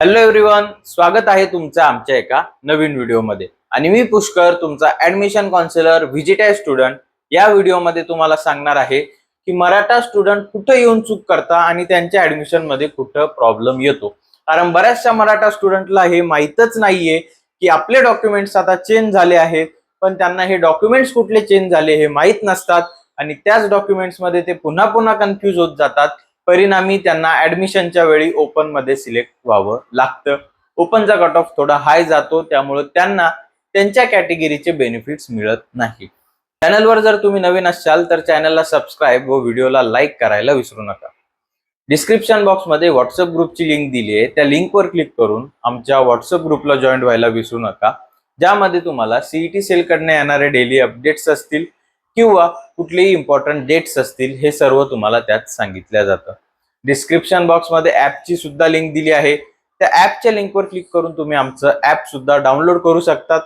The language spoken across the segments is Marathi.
हॅलो एव्हरीवन, स्वागत आहे तुमचं आमच्या एका नवीन व्हिडिओमध्ये. आणि मी पुष्कर, तुमचा ऍडमिशन काउन्सिलर व्हिजिट स्टुडंट. या व्हिडिओमध्ये तुम्हाला सांगणार आहे की मराठा स्टुडंट कुठे येऊन चूक करता आणि त्यांच्या ऍडमिशन मध्ये कुठं प्रॉब्लेम येतो. कारण बऱ्याचशा मराठा स्टुडंटला हे माहीतच नाहीये की आपले डॉक्युमेंट्स आता चेंज झाले आहेत, पण त्यांना हे डॉक्युमेंट्स कुठले चेंज झाले हे माहीत नसतात आणि त्याच डॉक्युमेंट्स मध्ये ते पुन्हा पुन्हा कन्फ्यूज होत जातात. परिणामी त्यांना ऍडमिशनच्या वेळी ओपन मध्ये सिलेक्ट व्हावं लागतं. ओपनचा कट ऑफ थोडा हाय जातो, त्यामुळे त्यांना त्यांच्या कॅटेगरीचे बेनिफिट्स मिळत नाही. चॅनलवर जर तुम्ही नवीन असाल तर चॅनलला सबस्क्राईब व व्हिडिओला लाईक करायला विसरू नका. डिस्क्रिप्शन बॉक्समध्ये व्हॉट्सअप ग्रुपची लिंक दिली आहे, त्या लिंकवर क्लिक करून आमच्या व्हॉट्सअप ग्रुपला जॉईन व्हायला विसरू नका, ज्यामध्ये तुम्हाला सीईटी सेल कडनं येणारे डेली अपडेट्स असतील किंवा कुठलेही इम्पॉर्टंट डेट्स असतील, हे सर्व तुम्हाला त्यात सांगितलं जातं. डिस्क्रिप्शन बॉक्समध्ये ॲपची सुद्धा लिंक दिली आहे, त्या ॲपच्या लिंकवर क्लिक करून तुम्ही आमचं ॲप सुद्धा डाउनलोड करू शकतात,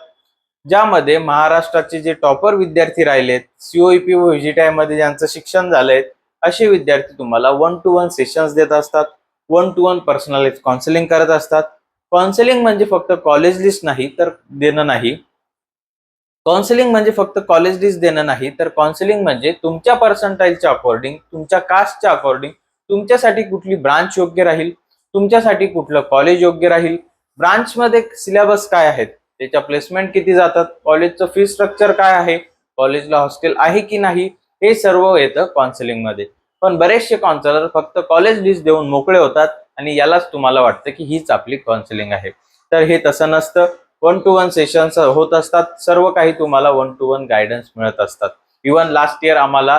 ज्यामध्ये महाराष्ट्राचे जे टॉपर विद्यार्थी राहिलेत, सीओईपी व व्हीजीटीआय मध्ये ज्यांचं शिक्षण झालंय, असे विद्यार्थी तुम्हाला 1-to-1 सेशन्स देत असतात, 1-to-1 पर्सनलाइज काउन्सिलिंग करत असतात. काउन्सिलिंग म्हणजे फक्त कॉलेज लिस्ट नाही तर देणं नाही. काउन्सिलिंग म्हणजे फक्त कॉलेज लिस्ट देणं नाही, तर काउन्सिलिंग म्हणजे तुमच्या पर्सेंटाईलच्या अकॉर्डिंग, तुमच्या कास्टच्या अकॉर्डिंग तुमच्यासाठी कुठली ब्रांच योग्य राहील, तुमच्यासाठी कुठलं कॉलेज योग्य राहील, ब्रांचमध्ये सिलेबस काय आहेत, त्याच्या प्लेसमेंट किती जातात, कॉलेजचं फी स्ट्रक्चर काय आहे, कॉलेजला हॉस्टेल आहे की नाही, हे सर्व येतं काउन्सिलिंग मध्ये. पण बरेचसे काउन्सिलर फक्त कॉलेज लिस्ट देऊन मोकळे होतात आणि यालाच तुम्हाला वाटतं की हीच आपली काउन्सिलिंग आहे. तर हे तसं नसतं. 1-to-1 सेशन्स होत असतात, सर्व काही तुम्हाला 1-to-1 गायडन्स मिळत असतात. इव्हन लास्ट इयर आम्हाला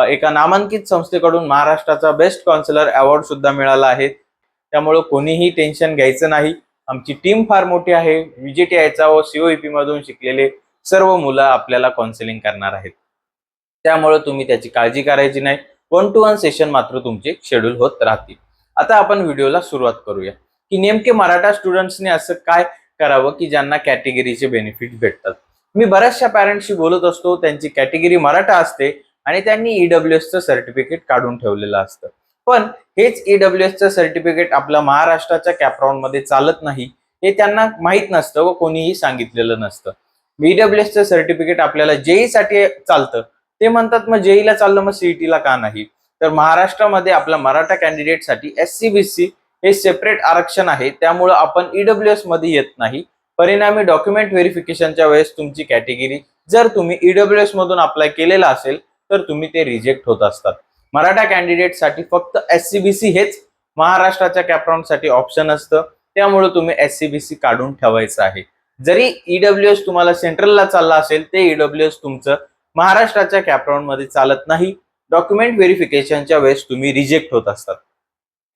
एका नामांकित संस्थेकडून महाराष्ट्राचा बेस्ट काउन्सिलर अवॉर्ड सुद्धा मिळाला आहे. त्यामुळे कोणीही टेन्शन घ्यायचं नाही. आमची टीम फार मोठी आहे. व्हीजीटीआयचा व सीओईपी मधून शिकलेले सर्व मुलं आपल्याला काउन्सिलिंग करणार आहेत, त्यामुळे तुम्ही त्याची काळजी करायची नाही. 1-to-1 सेशन मात्र तुमचे शेड्यूल होत राहतील. आता आपण व्हिडिओला सुरुवात करूया की नेमके मराठा स्टुडंट्सने असं काय करावं की ज्यांना कॅटेगरीचे बेनिफिट भेटतात. मी बऱ्याचशा पॅरेंट्सशी बोलत असतो, त्यांची कॅटेगरी मराठा असते आणि त्यांनी ईडब्ल्यूएसचं सर्टिफिकेट काढून ठेवलेलं असतं. पण हेच ईडब्ल्यूएसचं सर्टिफिकेट आपल्या महाराष्ट्राच्या कॅपराउंड मध्ये चालत नाही, हे त्यांना माहीत नसतं व कोणीही सांगितलेलं नसतं. ईडब्ल्यूएसचं सर्टिफिकेट आपल्याला जेई साठी चालतं, ते म्हणतात मग जेईला चाललं मग सीईटीला का नाही. तर महाराष्ट्रामध्ये आपल्या मराठा कॅन्डिडेटसाठी एससीबीसी हे सेपरेट आरक्षण आहे, त्यामुळे आपण ईडब्ल्यूएस मध्ये येत नाही. परिणामी डॉक्युमेंट व्हेरिफिकेशनच्या वेळेस तुमची कॅटेगरी जर तुम्ही ईडब्ल्यूएस मधून अप्लाय केलेला असेल तर तुम्ही ते रिजेक्ट होत असतात. मराठा कॅन्डिडेट साठी फक्त एससीबीसी हेच महाराष्ट्राच्या कॅपराउंड साठी ऑप्शन असतं, त्यामुळे तुम्ही एससीबीसी काढून ठेवायचं आहे. जरी ईडब्ल्यूएस तुम्हाला सेंट्रलला चालला असेल, ते ईडब्ल्यूएस तुमचं महाराष्ट्राच्या कॅपराउंड मध्ये चालत नाही. डॉक्युमेंट व्हेरिफिकेशनच्या वेळेस तुम्ही रिजेक्ट होत असतात.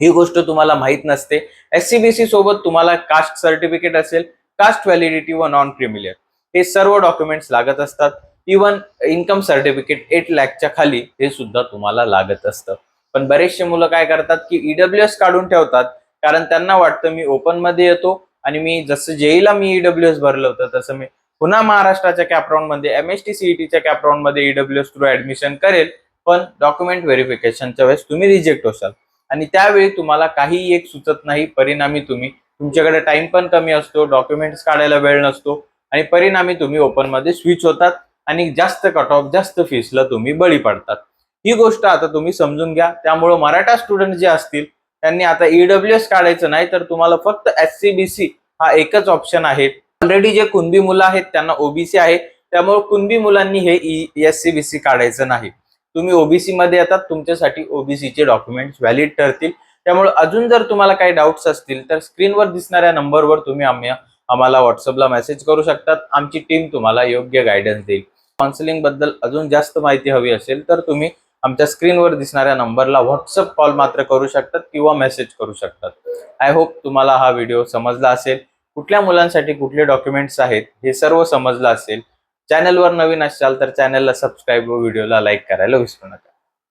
ही गोष्ट तुम्हाला माहित नसते. एससीबीसी सोबत तुम्हाला कास्ट सर्टिफिकेट असेल, कास्ट व्हॅलिडिटी व नॉन क्रिमिलियर हे सर्व डॉक्युमेंट्स लागत असतात. इव्हन इन्कम सर्टिफिकेट 8 लाखच्या खाली हे सुद्धा तुम्हाला लागत असतं. पण बरेचसे मुलं काय करतात की ईडब्ल्यूएस काढून ठेवतात, कारण त्यांना वाटतं मी ओपन मध्ये येतो आणि मी जसं जेईला मी ईडब्ल्यूएस भरलं होतं तसं मी पुन्हा महाराष्ट्राच्या कॅपराउंड मध्ये एमएसटी सीईटीच्या कॅपराउंड मध्ये ईडब्ल्यूएस थ्रू ऍडमिशन करेल. पण डॉक्युमेंट व्हेरिफिकेशनच्या वेळेस तुम्ही रिजेक्ट होशाल आणि त्यावेळी तुम्हाला काही एक सुचत नाही. परिणामी तुमच्याकडे टाइम पण कमी असतो, डॉक्युमेंट्स काढायला वेळ नसतो आणि परिणामी तुम्ही ओपन मध्ये स्विच होतात आणि जास्त कट ऑफ, जास्त फीसला तुम्ही बळी पडतात. ही गोष्ट आता तुम्ही समजून घ्या. त्यामुळे मराठा स्टुडंट जे असतील त्यांनी आता ईडब्ल्यूएस काढायचं नाही, तर तुम्हाला फक्त एससीबीसी हा एकच ऑप्शन आहे. ऑलरेडी जे कुणबी मुलं आहेत त्यांना ओबीसी आहे, त्यामुळे कुणबी मुलांनी हे एससीबीसी काढायचं नाही. तुम्ही ओबीसी मध्ये येतात, तुमच्यासाठी ओबीसीचे डॉक्युमेंट्स व्हॅलिड ठरतील. त्यामुळे अजून जर तुम्हाला काही डाऊट्स असतील तर स्क्रीनवर दिसणाऱ्या नंबरवर तुम्ही आम्हाला व्हॉट्सअपला मेसेज करू शकतात. आमची टीम तुम्हाला योग्य गायडन्स देईल. काउन्सिलिंग बद्दल अजून जास्त माहिती हवी असेल तर तुम्ही आमच्या स्क्रीनवर दिसणाऱ्या नंबरला व्हॉट्सअप कॉल मात्र करू शकतात किंवा मेसेज करू शकतात. आय होप तुम्हाला हा व्हिडिओ समजला असेल. कुठल्या मुलांसाठी कुठले डॉक्युमेंट्स आहेत हे सर्व समजलं असेल. चॅनलवर नवीन असाल तर चॅनलला सबस्क्राईब व व्हिडिओला लाईक करायला विसरू नका.